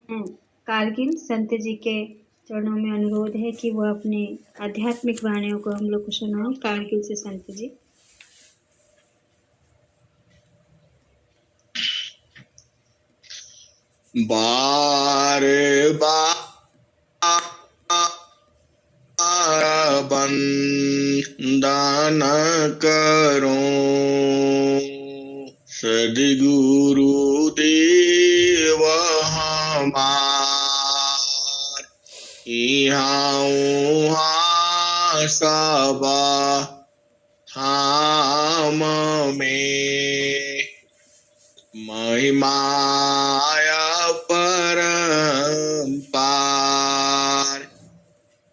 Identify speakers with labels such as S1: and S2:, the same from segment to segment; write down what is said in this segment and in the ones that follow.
S1: कारगिल संत जी के चरणों में अनुरोध है कि वो अपने आध्यात्मिक वाणियों को हम लोग को सुनाएं। कारगिल से संत जी।
S2: बार बार वंदन करो सद्गुरु देव हमार। यहाँ उहाँ सब धाम में महिमाया परम्पार।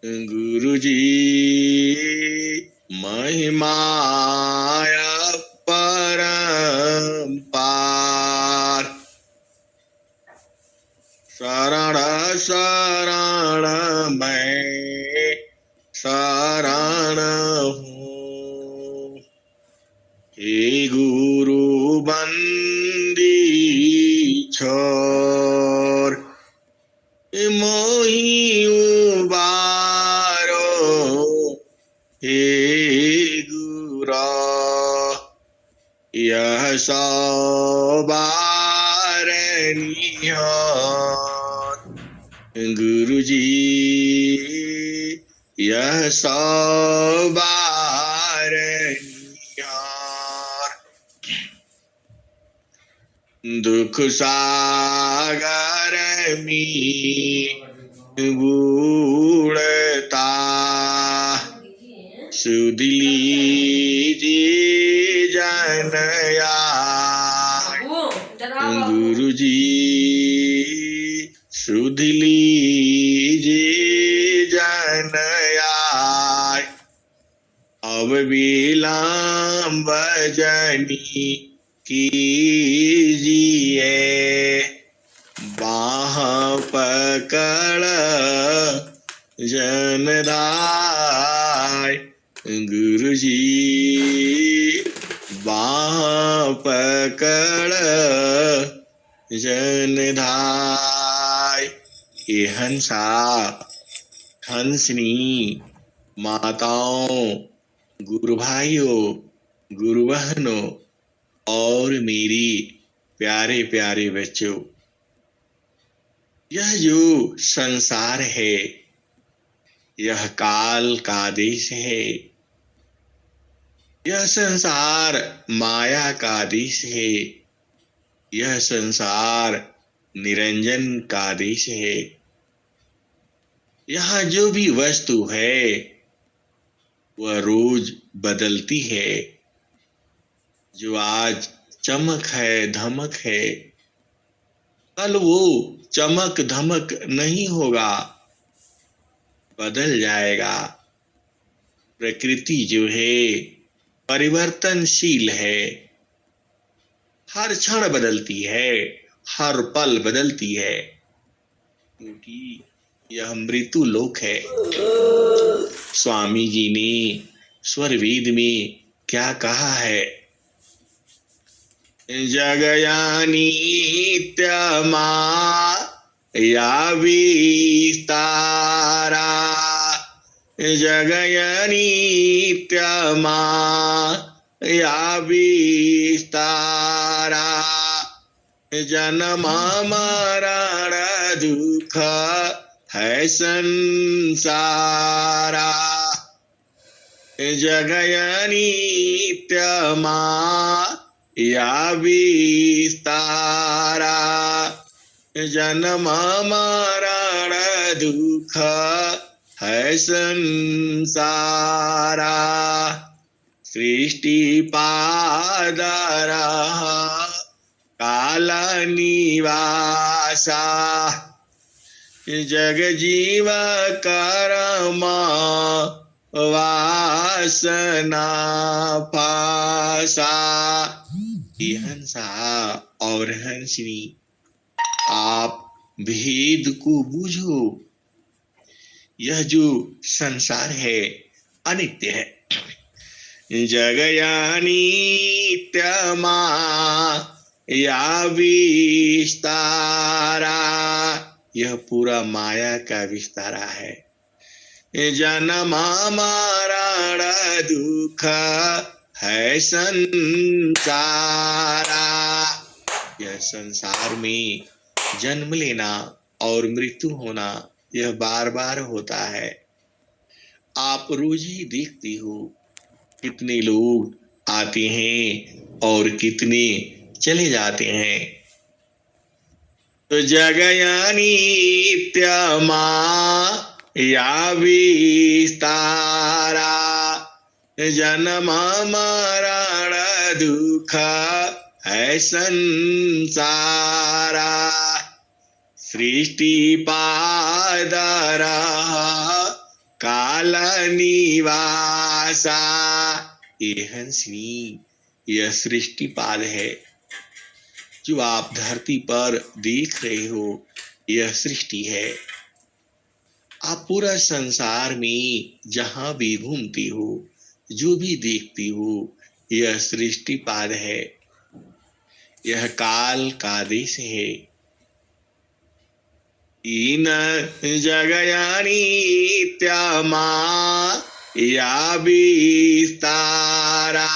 S2: गुरु जी महिमाया परम्पार। शरण शरण मैं शरण हूँ। हे गुरु बंदी छोर मोहि उबारो। हे गुरा यह सवारनिहार। गुरु जी यह सवारनिहार। दुख सागर में बूढ़ता सुध लीजिए जनया। गुरु जी सुध लीजिए जनया। अब विलंब जनी कीजिए बाह पकड़ जनदाय। गुरु जी बाह पकड़ जनदाय। ये हंसा हंसनी माताओं गुरु भाइयों गुरु बहनों और मेरी प्यारे प्यारे बच्चों, यह जो संसार है यह काल का देश है। यह संसार माया का देश है। यह संसार निरंजन का देश है। यहाँ जो भी वस्तु है वह रोज बदलती है। जो आज चमक है धमक है कल वो चमक धमक नहीं होगा, बदल जाएगा। प्रकृति जो है परिवर्तनशील है। हर क्षण बदलती है, हर पल बदलती है, क्योंकि यह मृत्यु लोक है। स्वामी जी ने स्वरवेद में क्या कहा है? जगयानीत्य या विस्तारा। जगयनीत्य या विस्तारा। जन्म मरण दुख है संसारा। जगयनीत्य या विस्तारा। जन्म मरण दुख है संसारा। सृष्टि पादरा काल निवासा। जग जीव कर्म वासना पासा। हंसा और हंसनी, आप भेद को बूझो। यह जो संसार है अनित्य है। जगयानीत्य या विस्तारा। यह पूरा माया का विस्तारा है। जन्मा मरण दुख है संसारा। यह संसार में जन्म लेना और मृत्यु होना यह बार बार होता है। आप रोज ही देखती हो कितने लोग आते हैं और कितने चले जाते हैं। तो जगयानी या विस्तारा। जन्म मरण दुख है संसारा। सृष्टि पादरा काल निवासा। ये हंसनी यह सृष्टि पाद है जो आप धरती पर देख रहे हो। यह सृष्टि है। आप पूरा संसार में जहां भी घूमती हो, जो भी देखती हो, यह सृष्टि पाद है। यह काल का देश है। इन जगयानी या विस्तारा।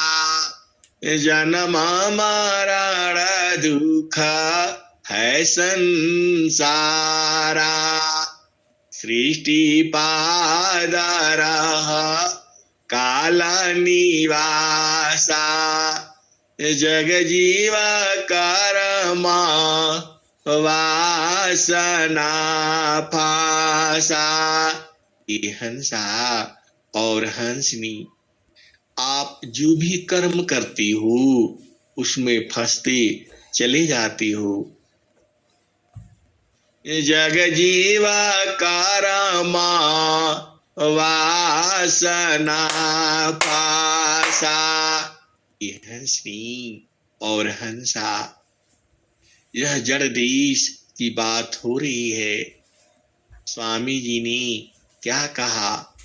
S2: जन्म मरण दुख है संसारा। सृष्टि पादरा काल निवासा। जग जीव कर्मा वासना फासा। ये हंसा और हंसनी, आप जो भी कर्म करती हो उसमें फंसते चले जाती हो। जग जीवा कारमा वासना फासा। ये हंसनी और हंसा, यह जड़ देश की बात हो रही है। स्वामी जी ने क्या कहा?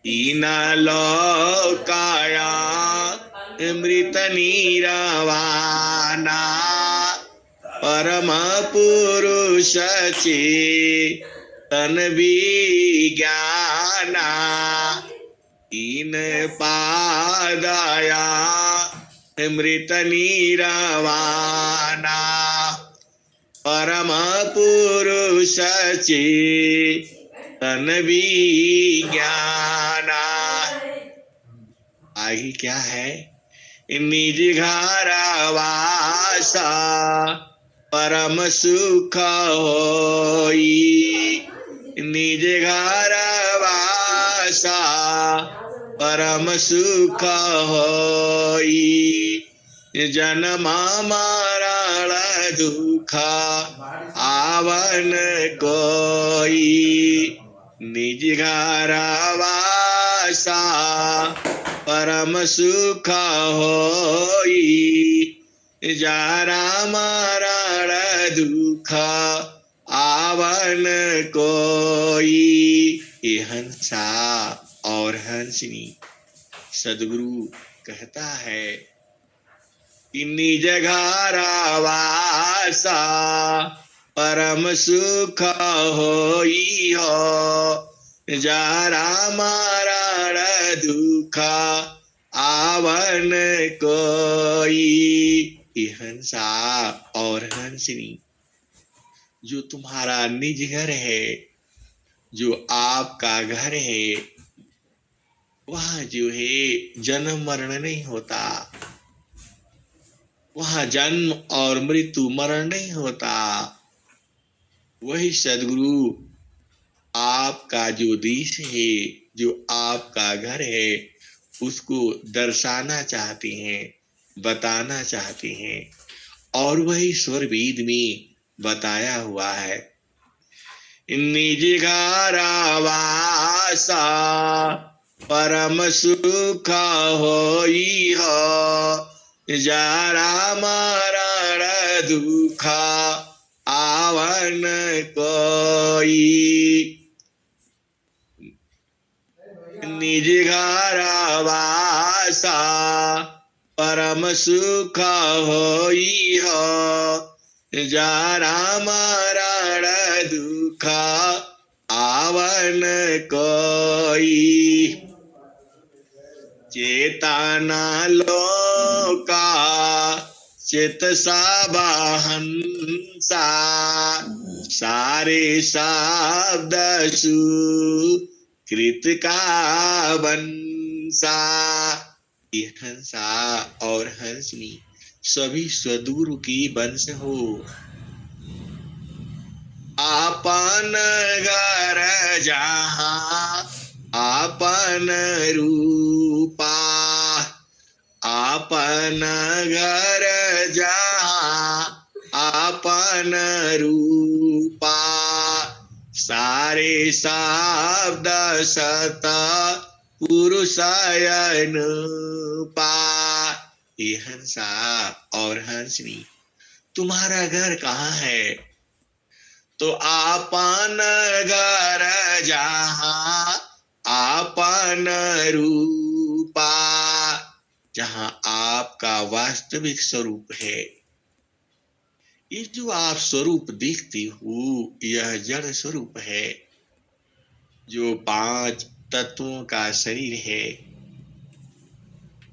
S2: तीन लोकाया मृत नीरवाना। परम पुरुष चेतन विज्ञाना। तीन पादया मृत नीरवाना। परम पुरुष चेतन विज्ञाना। आगे क्या है? निज घर वासा परम सुख होई। निज घर वासा परम सुख होई। जन्म मरण दुख आवन कोई। निज घर वासा परम सुख होई। जरा मरण दुख आवन कोई। ये हंसा और हंसनी, सदगुरु कहता है कि निज घर वासा परम सुख होई हो। जरा मरण दुख आवन कोई। ये हंसा और हंसनी, जो तुम्हारा निज घर है, जो आपका घर है, वहां जो है जन्म मरण नहीं होता। वहां जन्म और मृत्यु मरण नहीं होता। वही सदगुरु आपका जो देश है, जो आपका घर है, उसको दर्शाना चाहते हैं, बताना चाहते हैं। और वही स्वर वेद में बताया हुआ है। निज घर वासा परम सुख होई हो। जरा मरण दुख आवन कोई। निज घर वासा परम सुख होई हो। जरा मरण मारण दुख आवन कोई, चेतना लोका चित साहंसा, सारे शब्द कृत का वंसा। ये हंसा और हंसनी सभी स्वदूर की वंश हो। आपन घर जहाँ आपन रूपा, आपन घर जहाँ आपन रूपा, सारे शब्द सत पुरुषायन पा। ये हंसा और हंसनी तुम्हारा घर कहाँ है? तो आपन घर जहाँ आपन रूपा, जहाँ आपका वास्तविक स्वरूप है। ये जो आप स्वरूप देखते हो यह जड़ स्वरूप है, जो 5 तत्वों का शरीर है,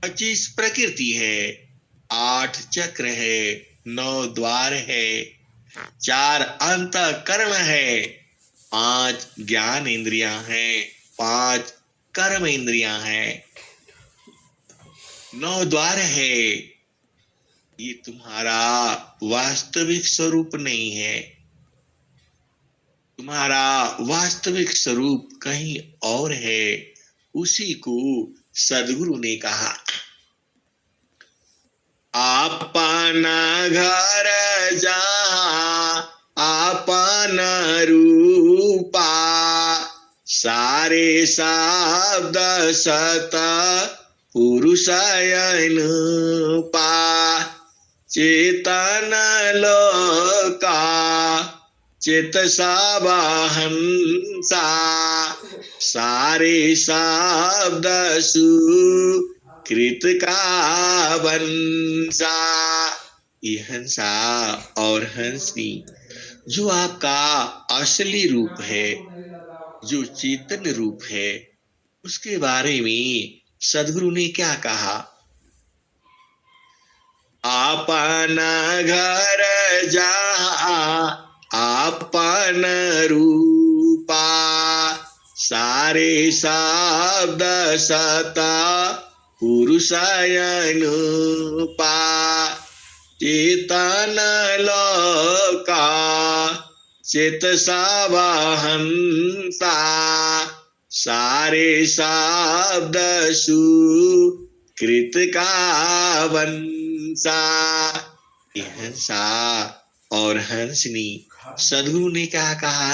S2: 25 प्रकृति है, 8 चक्र है, 9 द्वार है, 4 अंतःकरण है, 5 ज्ञान इंद्रियां हैं, 5 कर्म इंद्रियां हैं, 9 द्वार है। ये तुम्हारा वास्तविक स्वरूप नहीं है। तुम्हारा वास्तविक स्वरूप कहीं और है। उसी को सदगुरु ने कहा, आपन घर जहाँ आपन रूपा, सारे शब्द सत पुरुषायन पा, चेतन लोका चित साहंसा, सारे शब्द कृत का वंसा। ये हंसा और हंसनी जो आपका असली रूप है, जो चेतन रूप है, उसके बारे में सदगुरु ने क्या कहा? आपन घर जहाँ आपन रूपा, सारे शब्द सता पुरुषायन पा, चेतन लोका चित साहंसा, सारे शब्द कृत का वंसा। हंसा और हंसनी सदगुरु ने क्या कहा?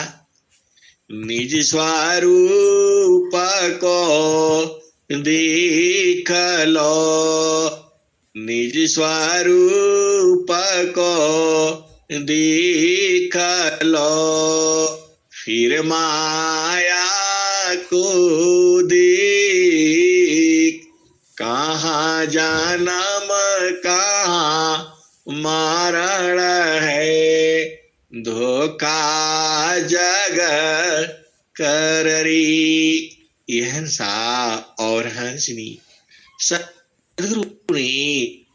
S2: निज स्वरूप को देख लो, निज स्वरूप को देख लो, फिर माया को देख, कहाँ जन्म कहाँ मरण है, धोखा जग कररी। ये हंसा और हंसनी सदगुरु ने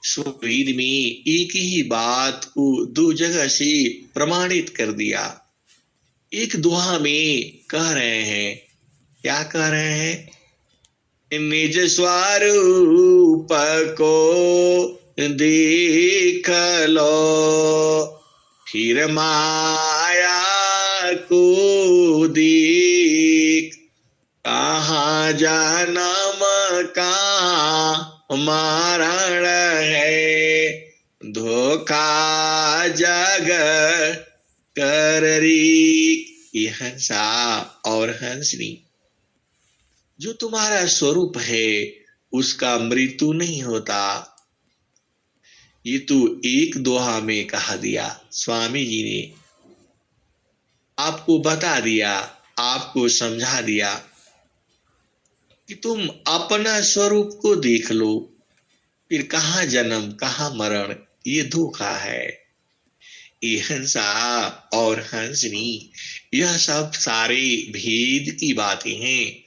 S2: स्ववेद में एक ही बात को 2 जगह से प्रमाणित कर दिया। एक दोहा में कह रहे हैं, क्या कह रहे हैं? निज स्वरूप को देख लो, फिर माया को देख, कहाँ जन्म कहाँ मरण है, धोखा जग कररी। ये हंसा और हंसनी जो तुम्हारा स्वरूप है उसका मृत्यु नहीं होता। ये तो एक दोहा में कहा दिया। स्वामी जी ने आपको बता दिया, आपको समझा दिया कि तुम अपना स्वरूप को देख लो, फिर कहाँ जन्म कहाँ मरण, ये धोखा है। ये हंसा और हंसनी, यह सब सारे भेद की बातें हैं।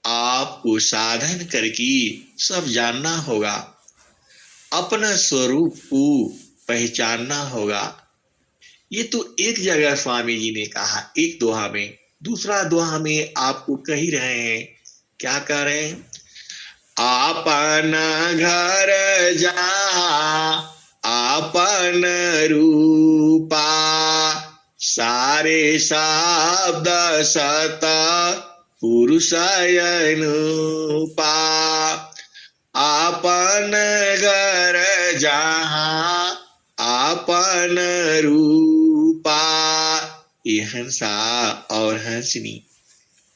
S2: आपको साधन करके सब जानना होगा, अपना स्वरूप को पहचानना होगा। ये तो एक जगह स्वामी जी ने कहा, एक दोहा में। दूसरा दोहा में आपको कह ही रहे हैं, क्या कह रहे हैं? आपन घर जहाँ आपन रूपा, सारे शब्द सत पुरुष अनुपा। आपन घर जहाँ आपन रूपा, ये हंसा और हंसनी,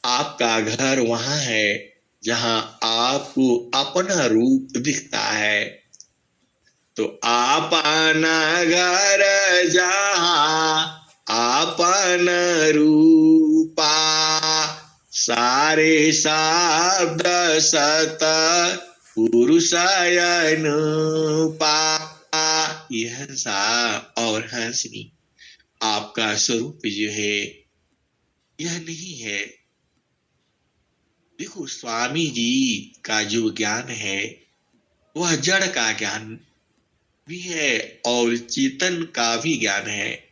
S2: आपका घर वहां है जहां आपको अपना रूप दिखता है। तो आपन घर जहाँ आपन रूपा, सारे शब्द सत पुरुष अनुपा। ये हंसा और हंसनी, आपका स्वरूप जो है यह नहीं है। देखो, स्वामी जी का जो ज्ञान है वह जड़ का ज्ञान भी है और चेतन का भी ज्ञान है,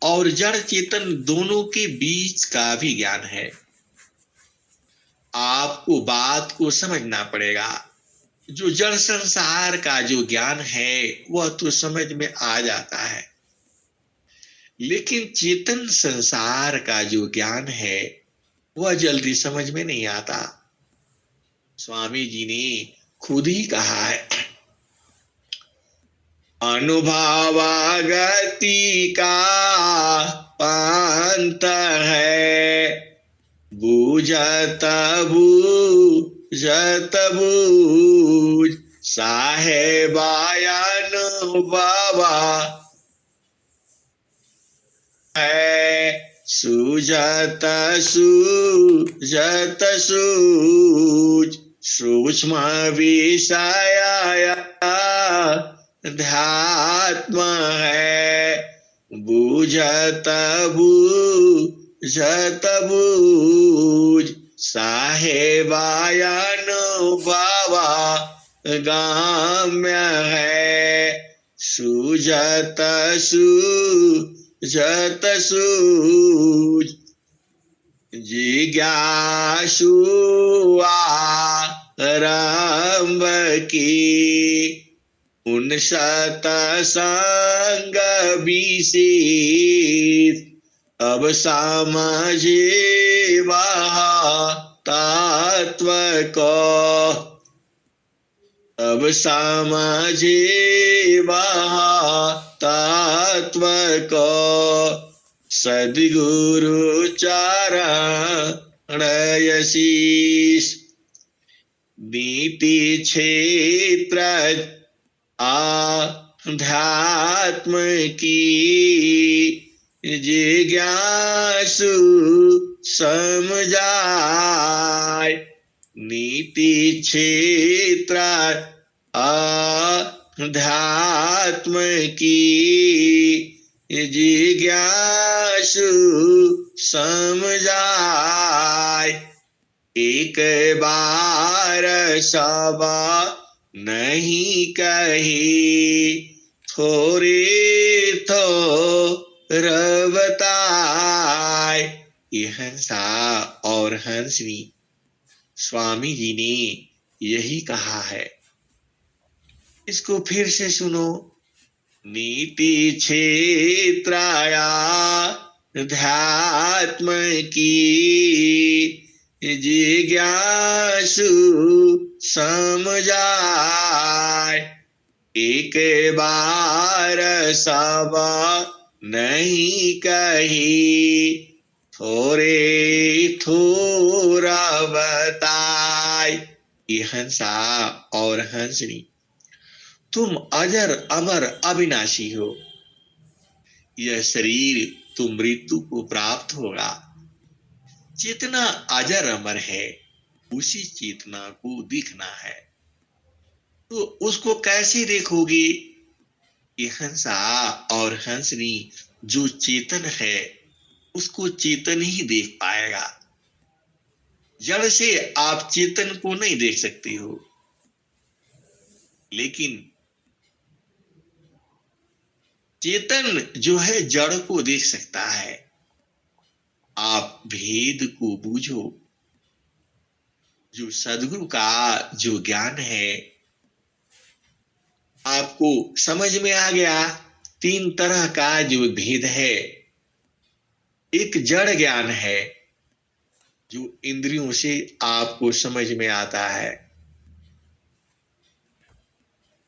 S2: और जड़ चेतन दोनों के बीच का भी ज्ञान है। आपको बात को समझना पड़ेगा। जो जड़ संसार का जो ज्ञान है वह तो समझ में आ जाता है, लेकिन चेतन संसार का जो ज्ञान है वह जल्दी समझ में नहीं आता। स्वामी जी ने खुद ही कहा है, अनुभवागति का पांत है, बूझत बूझत बूझ साहेबानुभवा है, सूझत सूझत सूझ सूक्ष्म विषय ध्यात्म है, बूझत बूझत बूझ साहेबानुभवा गाम्य है, सूझत सूझत सूझ जिज्ञासु आरंभ की, उन सतसंग विशेष अब समझे वह तत्व को, अब समझे वह तत्व को, सद्गुरु चरण यशीष। नीति क्षेत्र आध्यात्म की, जिज्ञासु समझाय, नीति क्षेत्र आध्यात्म की, जिज्ञासु समझाय, एक बार सब नहीं कही, थोड़े थोर बताए। ये हंसा और हंसनी, स्वामी जी ने यही कहा है। इसको फिर से सुनो। नीति क्षेत्राया ध्यात्म की, जिज्ञासु समझाय, एक बार सब नहीं कही, थोड़े थोड़ा बताय। ये हंसा और हंसनी, तुम अजर अमर अविनाशी हो। यह शरीर तो मृत्यु को प्राप्त होगा। चेतना अजर अमर है, उसी चेतना को दिखना है, तो उसको कैसे देखोगे? कि हंसा और हंसनी जो चेतन है उसको चेतन ही देख पाएगा। जड़ से आप चेतन को नहीं देख सकते हो, लेकिन चेतन जो है जड़ को देख सकता है। आप भेद को बूझो। जो सदगुरु का जो ज्ञान है आपको समझ में आ गया। 3 तरह का जो भेद है, एक जड़ ज्ञान है जो इंद्रियों से आपको समझ में आता है।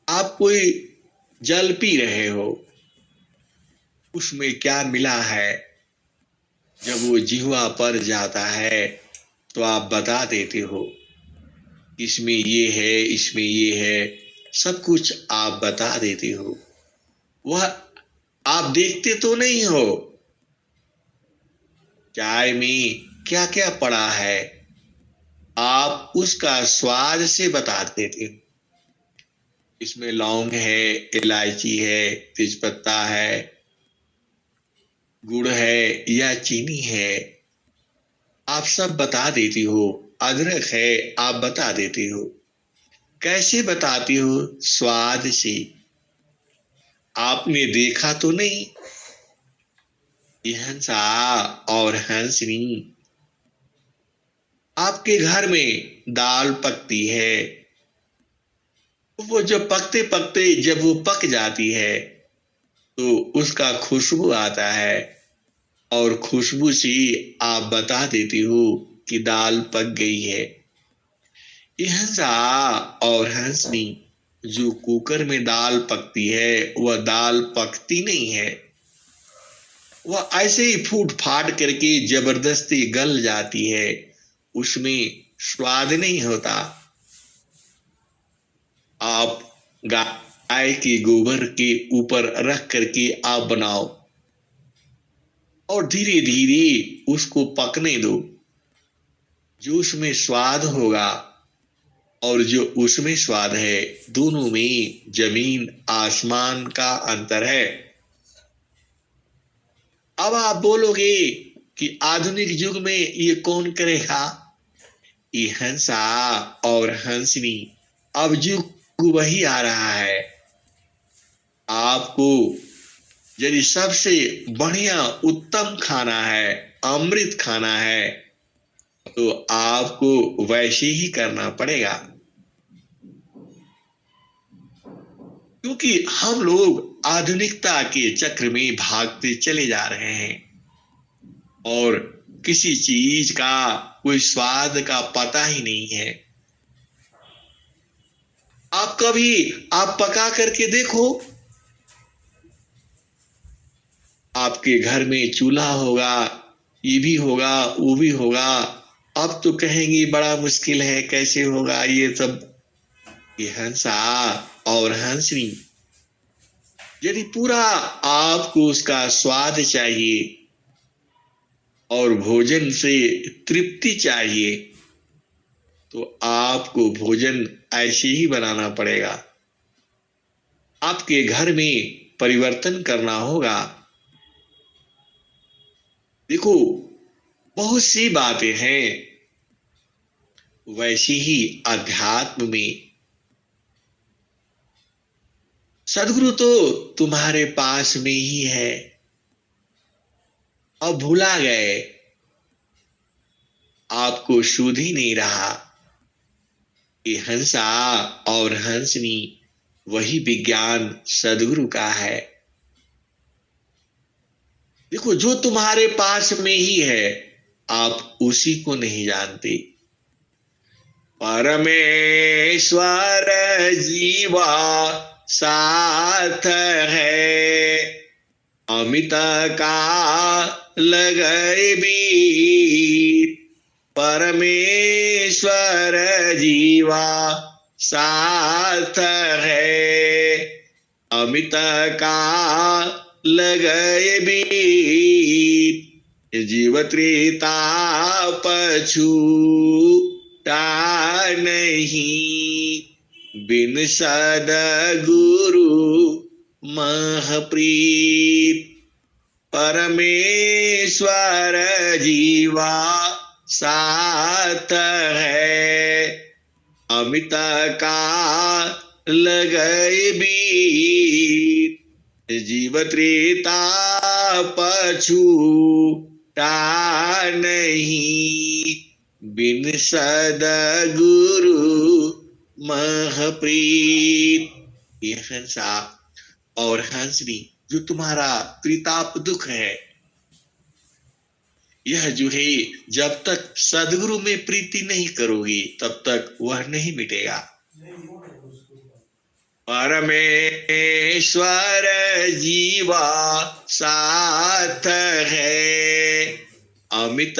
S2: आप कोई जल पी रहे हो, उसमें क्या मिला है, जब वो जिह्वा पर जाता है तो आप बता देते हो इसमें ये है, इसमें ये है, सब कुछ आप बता देते हो। वह आप देखते तो नहीं हो चाय में क्या क्या पड़ा है, आप उसका स्वाद से बता देते हो। इसमें लौंग है, इलायची है, तेजपत्ता है, गुड़ है या चीनी है, आप सब बता देती हो। अदरक है, आप बता देती हो। कैसे बताती हो? स्वाद से। आपने देखा तो नहीं। ये हंसा और हंसनी, आपके घर में दाल पकती है, वो जब पकते पकते जब वो पक जाती है तो उसका खुशबू आता है और खुशबू से आप बता देती हो कि दाल पक गई है। ये हंसा और हंसनी, जो कुकर में दाल पकती है वह दाल पकती नहीं है, वह ऐसे ही फूट फाट करके जबरदस्ती गल जाती है, उसमें स्वाद नहीं होता। आप गाय के गोबर के ऊपर रख करके आप बनाओ और धीरे धीरे उसको पकने दो। जो उसमें स्वाद होगा और जो उसमें स्वाद है, दोनों में जमीन आसमान का अंतर है। अब आप बोलोगे कि आधुनिक युग में ये कौन करेगा? ये हंसा और हंसनी, अब युग वही आ रहा है। आपको यदि सबसे बढ़िया उत्तम खाना है, अमृत खाना है, तो आपको वैसे ही करना पड़ेगा। क्योंकि हम लोग आधुनिकता के चक्र में भागते चले जा रहे हैं और किसी चीज का कोई स्वाद का पता ही नहीं है। आप कभी आप पका करके देखो, आपके घर में चूल्हा होगा, ये भी होगा, वो भी होगा। अब तो कहेंगे बड़ा मुश्किल है, कैसे होगा ये सब। ये हंसा और हंसनी, यदि पूरा आपको उसका स्वाद चाहिए और भोजन से तृप्ति चाहिए, तो आपको भोजन ऐसे ही बनाना पड़ेगा। आपके घर में परिवर्तन करना होगा। देखो, बहुत सी बातें हैं, वैसी ही अध्यात्म में। सदगुरु तो तुम्हारे पास में ही है, अब भुला गए, आपको सुध ही नहीं रहा। ये हंसा और हंसनी, वही विज्ञान सदगुरु का है। देखो, जो तुम्हारे पास में ही है, आप उसी को नहीं जानते। परमेश्वर जीवा साथ है, अमित का लगए बीर। परमेश्वर जीवा साथ है, अमित का लगए बीर। जीव त्रेता पछूटा नहीं, बिन सदगुरु महप्रीत परमेश्वर जीवा साथ है, अमित काल गए बीत, जीव त्रेता पछूटा नहीं, बिन सद्गुरु महप्रीत। ये हंसा और हंसनी जो तुम्हारा त्रिताप दुख है, यह जो है जब तक सदगुरु में प्रीति नहीं करोगे तब तक वह नहीं मिटेगा। परमेश्वर जीवा साथ है, अमित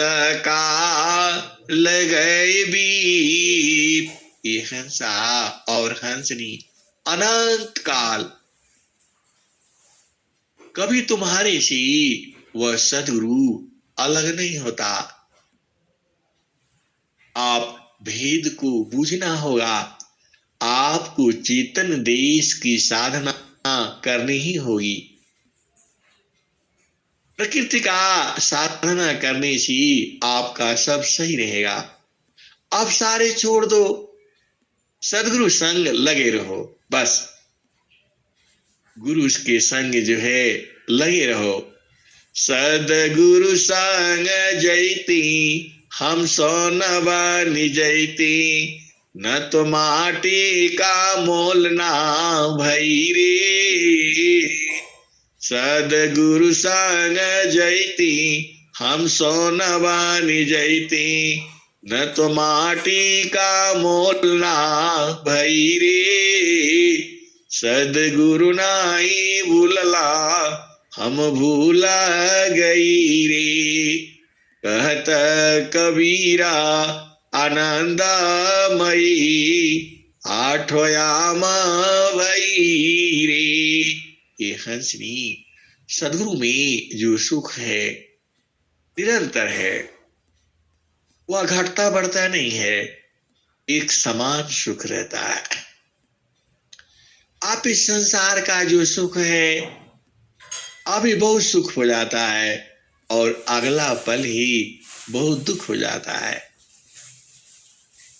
S2: काल गए बीत। ये हंसा और हंसनी अनंत काल कभी तुम्हारे से वह सदगुरु अलग नहीं होता। आप भेद को बूझना होगा, आपको चेतन देश की साधना करनी ही होगी। प्रकृति का साधना करने से आपका सब सही रहेगा। आप सारे छोड़ दो, सदगुरु संग लगे रहो, बस गुरु के संग जो है लगे रहो। सदगुरु संग जैती हम सोनवा निजैती, न तो माटी का मोल ना भई रे। सदगुरु संग जैती हम सोनवा निजैती, न तो माटी का मोल ना भई रे। सदगुरु नाई भूलला हम भूला गई रे। कहत कबीरा आनंदमयी, आठोयाम भई रे। ये हंसनी सदगुरु में जो सुख है निरंतर है, वह घटता बढ़ता नहीं है, एक समान सुख रहता है। आप इस संसार का जो सुख है अभी बहुत सुख हो जाता है और अगला पल ही बहुत दुख हो जाता है।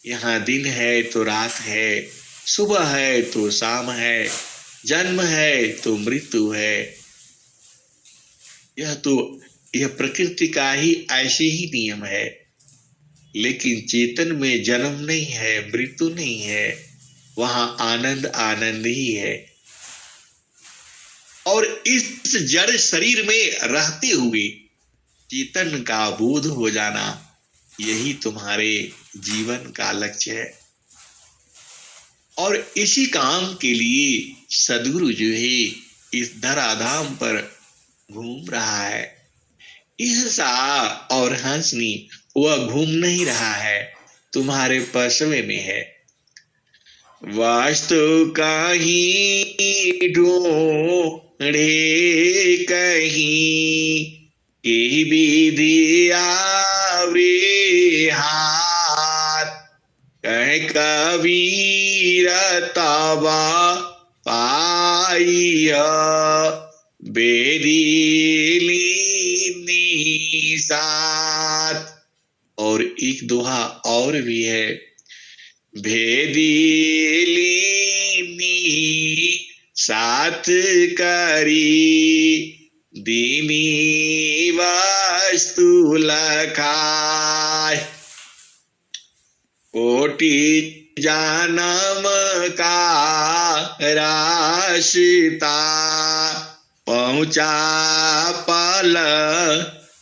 S2: यहाँ दिन है तो रात है, सुबह है तो शाम है, जन्म है तो मृत्यु है। यह प्रकृति का ही ऐसे ही नियम है। लेकिन चेतन में जन्म नहीं है, मृत्यु नहीं है, वहां आनंद आनंद ही है। और इस जड़ शरीर में रहते हुए चेतन का बोध हो जाना, यही तुम्हारे जीवन का लक्ष्य है। और इसी काम के लिए सदगुरु जो है इस धराधाम पर घूम रहा है। हंसा और हंसनी वह घूम नहीं रहा है, तुम्हारे पसवे में है। वास्तु कहीं ढूंढे कहीं, यही विधि आवे हाथ। कह कबीर तबा पाइया, बेदीली साथ। और एक दोहा और भी है, भेदीली साथ करी, दीनी वस्तु लखाय। कोटि जानम का राशिता, पहुंचा पल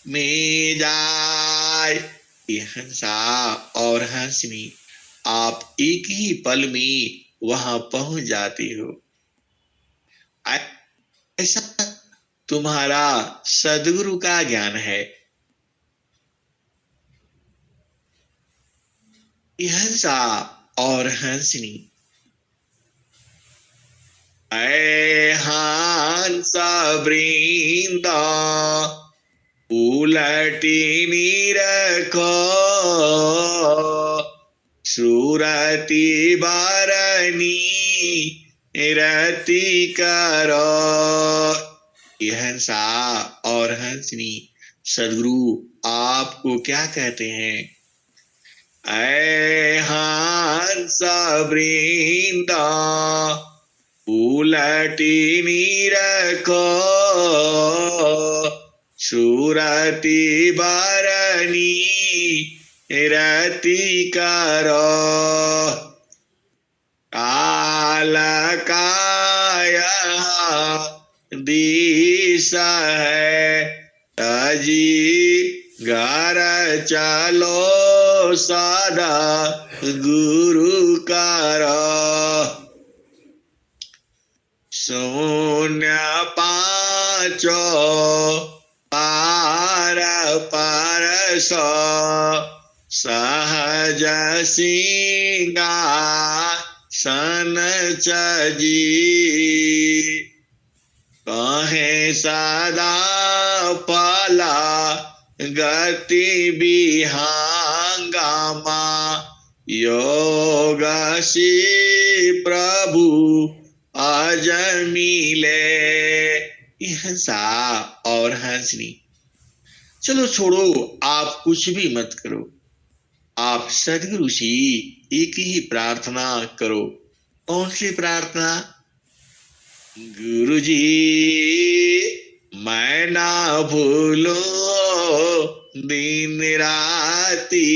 S2: में जाय। ये हंसा और हंसनी आप एक ही पल में वहां पहुंच जाते हो। ऐसा तुम्हारा सदगुरु का ज्ञान है। हंसा और हंसनी ऐ हंस वृंदा, उलटी निरखो, सुरति बरनी रति करो। ये हंसा और हंसनी सदगुरु आपको क्या कहते हैं? ऐ हंस वृंदा उलटी निरखो, सुरति बरनी रति करो। काल काय दिश है तजी घर चलो सदा गुरु करो। शून्य पांचो पार परस सहज सिंगासन चजी। कहे सदा पला गति विहंगमा योग श्री प्रभु आज मिले। हंसा और हंसनी चलो छोड़ो, आप कुछ भी मत करो, आप सदगुरु से एक ही प्रार्थना करो। कौन सी प्रार्थना? गुरु जी मैं ना भूलो दिन राती,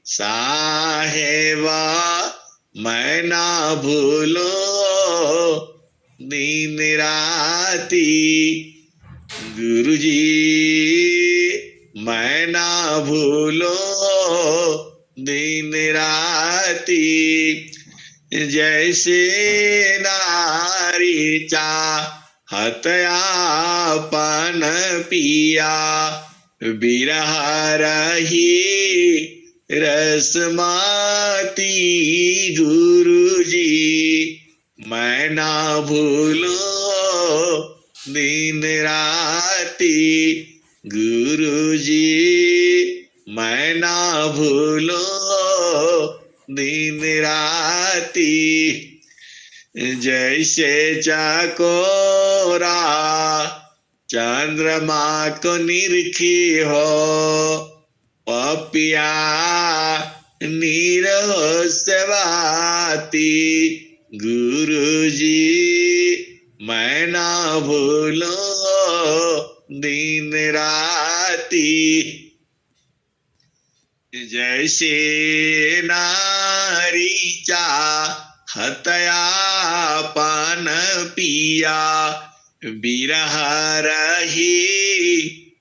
S2: साहेबा मैं ना भूलो दिन राती। गुरु जी मैं ना भूलो दिन राती। जैसे नारी चाहत आपन पिया, बिरह रही रसमाती। गुरु जी मैं ना भूलो दिन राती। गुरु जी मैं ना भूलो दिन राती। जैसे चकोरा चंद्रमा को निरखी हो, पपिया नीरहो सेवाती। गुरु जी मैं ना भूलो दिन राती। जैसे नारी चाहत आपन पिया, बिरह रही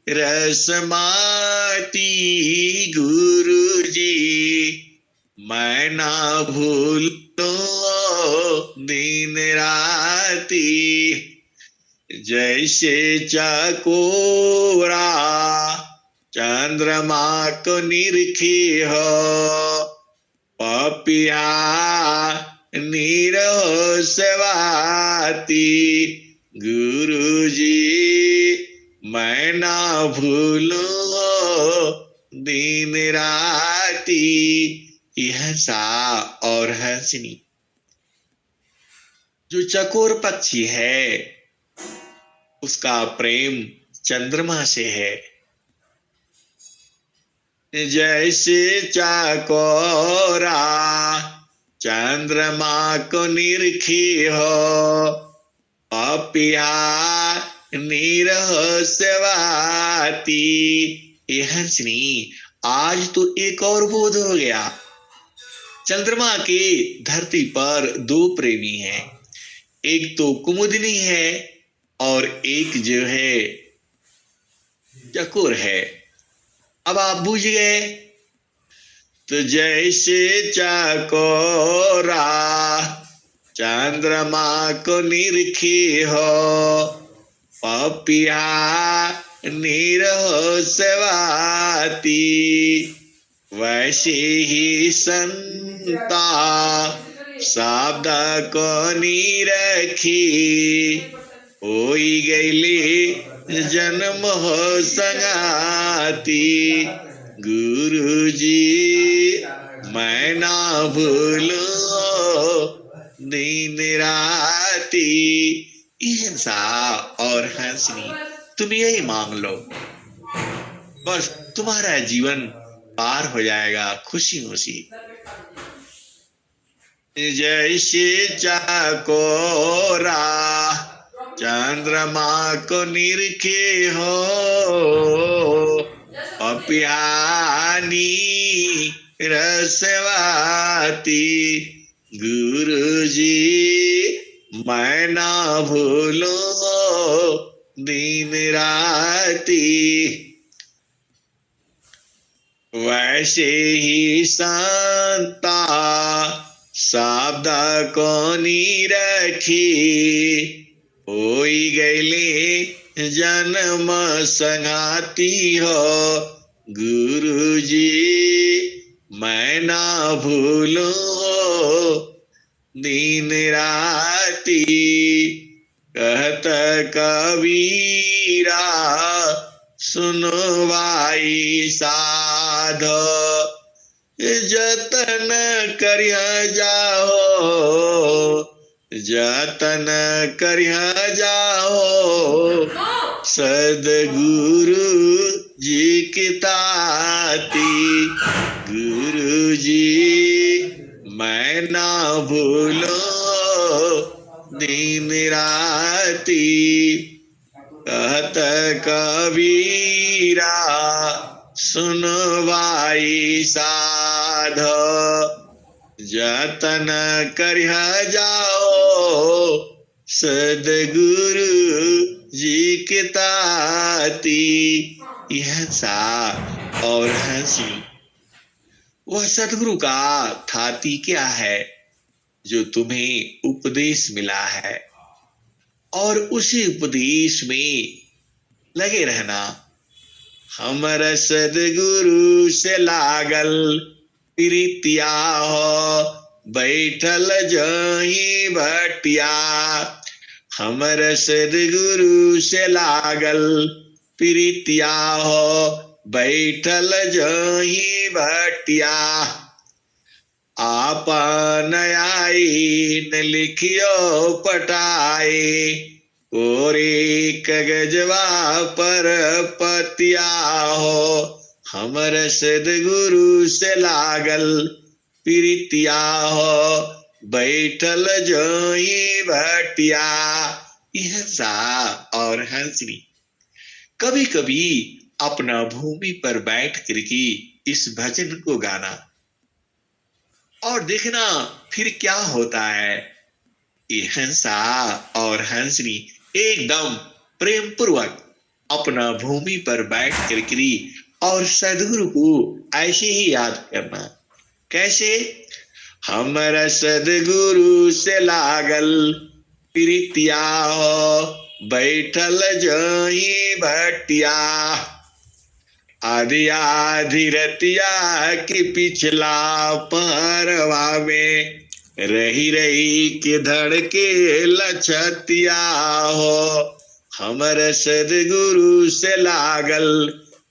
S2: रसमाती। गुरु जी मैं ना भूलो दिन राती। जैसे चकोरा चंद्रमा को निरखी हो, पपिया नीरहो सेवाती। गुरु जी मैं ना भूलो दिन राती। हंसा और हंसनी जो चकोर पक्षी है उसका प्रेम चंद्रमा से है। जैसे चकोरा चंद्रमा को निरखी हो, पपिया नीरहो सेवाती। हंसनी आज तो एक और बोध हो गया। चंद्रमा के धरती पर दो प्रेमी हैं, एक तो कुमुदिनी है और एक जो है चकोर है। अब आप बुझ गए। तो जैसे चकोरा चंद्रमा को निरखी हो, पपिया नीरहो सेवाती। वैसे ही संता शब्द को निरखी, होई गईली जन्म हो संगाती। गुरु जी मैं ना भूलो दिन राती। हिंसा और हंसनी, तुम यही मांग लो, बस तुम्हारा जीवन पार हो जाएगा खुशियों से। जैसे चाकोरा चंद्रमा को निरखे हो, पपियानी रसवाती। गुरुजी मैं ना भूलो दिन राती। वैसे ही संता शब्द को निरखी, होई गईले जन्म संगाती हो। गुरुजी मैं ना भूलो दिन राती। कहत कबीरा सुनो भाई साधो, जतन करिया जाओ, जतन करिया जाओ। सदगुरु जी की ताती। गुरु जी मैं ना भूलो दिन राती। कहत कबीरा सुन भाई साधो, जतन करिह जाओ। सदगुरु जी की ताती। यह सा और हंसी, वह सदगुरु का थाती क्या है जो तुम्हें उपदेश मिला है, और उसी उपदेश में लगे रहना। हमर सदगुरु से लागल प्रीतिया हो, बैठल जही भटिया। हमर सदगुरु से लागल प्रीतिया हो, बैठल जही भटिया। आपन आई न लिखियो पटाए, कोरे कागजवा पर पतिया हो। हमर सदगुरु से लागल प्रीतिया हो, बैठल जोई भटिया। यह सा और हंसनी, कभी कभी अपना भूमि पर बैठ करके इस भजन को गाना और देखना फिर क्या होता है। ये हंसा और हंसनी एकदम प्रेम पूर्वक अपना भूमि पर बैठ करके और सदगुरु को ऐसे ही याद करना। कैसे? हमारा सदगुरु से लागल प्रीतिया हो, बैठल जही भटिया। आधी आधी रतिया की पिछला परवा में, रही रही के धड़के लछतिया हो। हमर सदगुरु से लागल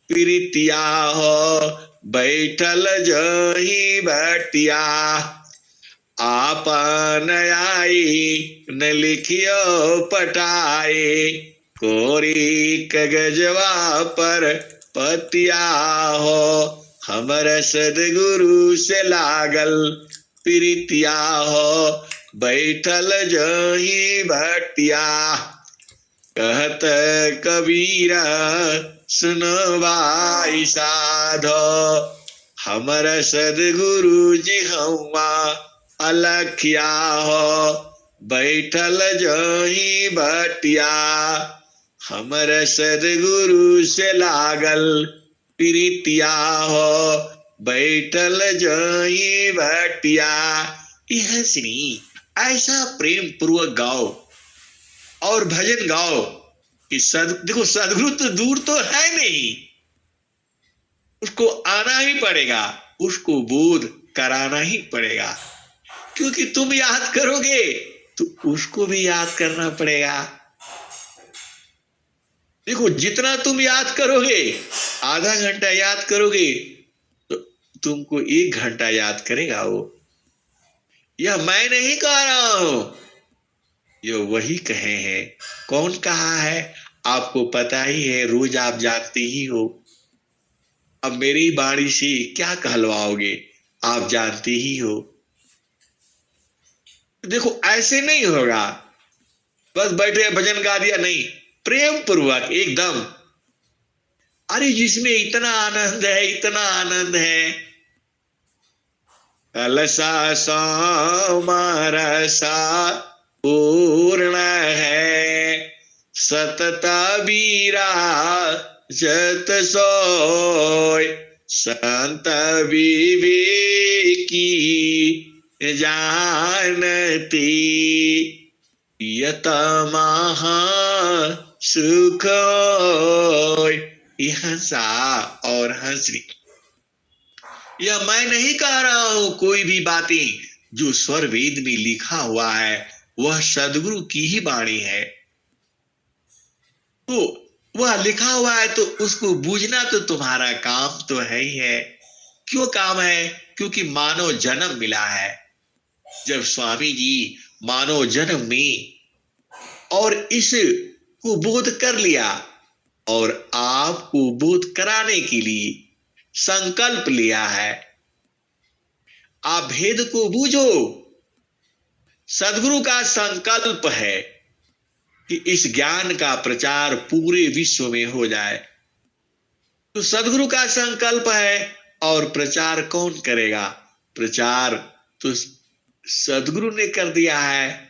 S2: प्रीतिया हो, बैठल जही भटिया। आपन आई न लिखियो पटाए, कोरी कागजवा पर पतिया हो। हमर सदगुरु से लागल प्रीतिया हो, बैठल जही भटिया। कहत कबीरा सुनो भाई साधो, हमर सदगुरु जी हवा अलखिया हो, बैठल जही भटिया। हमर सदगुरु से लागल प्रीतिया हो, बैठल जही भटिया। यह श्री ऐसा प्रेम पूर्वक गाओ और भजन गाओ कि देखो सदगुरु तो दूर तो है नहीं, उसको आना ही पड़ेगा, उसको बोध कराना ही पड़ेगा। क्योंकि तुम याद करोगे तो उसको भी याद करना पड़ेगा। देखो जितना तुम याद करोगे, आधा घंटा याद करोगे तो तुमको 1 घंटा याद करेगा वो। यह मैं नहीं कह रहा हूं, ये वही कहे हैं। कौन कहा है? आपको पता ही है, रोज आप जानते ही हो। अब मेरी वाणी से क्या कहलवाओगे, आप जानते ही हो। देखो ऐसे नहीं होगा, बस बैठे भजन गा दिया, नहीं, प्रेम पूर्वक एकदम। अरे जिसमें इतना आनंद है, इतना आनंद है। अलसा समरसा पूर्ण है, सतत विराजत सोय, संत विवेकी जानती, यत महा सुख होय। ये हंसा और हंसरी, यह मैं नहीं कह रहा हूं। कोई भी बातें जो स्वर वेद में लिखा हुआ है वह सदगुरु की ही वाणी है। तो वह लिखा हुआ है तो उसको बूझना तो तुम्हारा काम तो है ही है। क्यों काम है? क्योंकि मानव जन्म मिला है। जब स्वामी जी मानव जन्म में और इस को बोध कर लिया और आपको बोध कराने के लिए संकल्प लिया है, आप भेद को बूझो। सदगुरु का संकल्प है कि इस ज्ञान का प्रचार पूरे विश्व में हो जाए। तो सदगुरु का संकल्प है, और प्रचार कौन करेगा? प्रचार तो सदगुरु ने कर दिया है।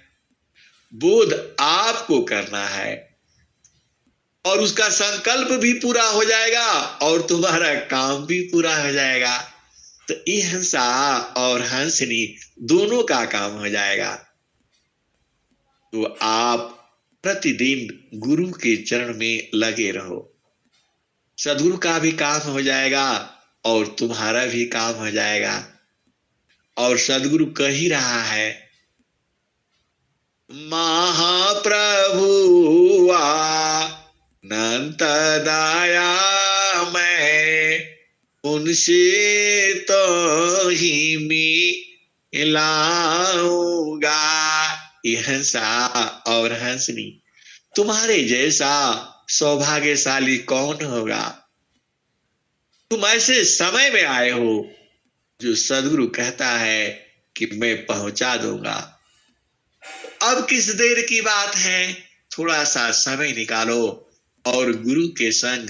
S2: बोध आपको करना है और उसका संकल्प भी पूरा हो जाएगा और तुम्हारा काम भी पूरा हो जाएगा। तो ये हंसा और हंसनी दोनों का काम हो जाएगा। तो आप प्रतिदिन गुरु के चरण में लगे रहो, सदगुरु का भी काम हो जाएगा और तुम्हारा भी काम हो जाएगा। और सदगुरु कह ही रहा है, महाप्रभु अनंत दया मैं उनसे तो ही मिलाऊंगा। ये हंसा और हंसनी, तुम्हारे जैसा सौभाग्यशाली कौन होगा? तुम ऐसे समय में आए हो जो सदगुरु कहता है कि मैं पहुंचा दूंगा। अब किस देर की बात है, थोड़ा सा समय निकालो और गुरु के संग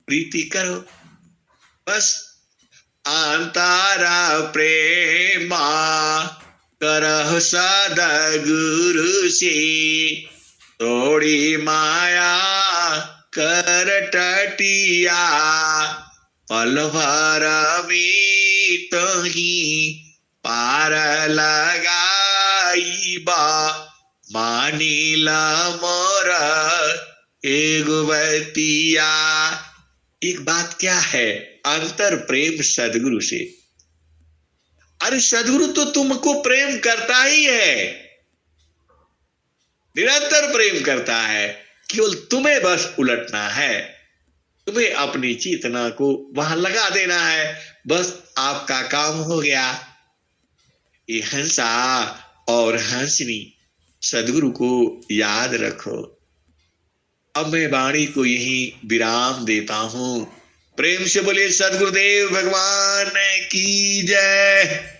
S2: प्रीति करो। बस अंतरा प्रेमा करह सदगुरु से, थोड़ी माया कर टटिया, पल भर में तो ही पार लगाईबा, मानिला मोर एगुवतिया। एक बात क्या है, अंतर प्रेम सदगुरु से। अरे सदगुरु तो तुमको प्रेम करता ही है, निरंतर प्रेम करता है, केवल तुम्हें बस उलटना है, तुम्हें अपनी चेतना को वहां लगा देना है, बस आपका काम हो गया। ये हंसा और हंसनी सदगुरु को याद रखो। अब मैं वाणी को यही विराम देता हूं। प्रेम से बोलिए सदगुरुदेव भगवान की जय।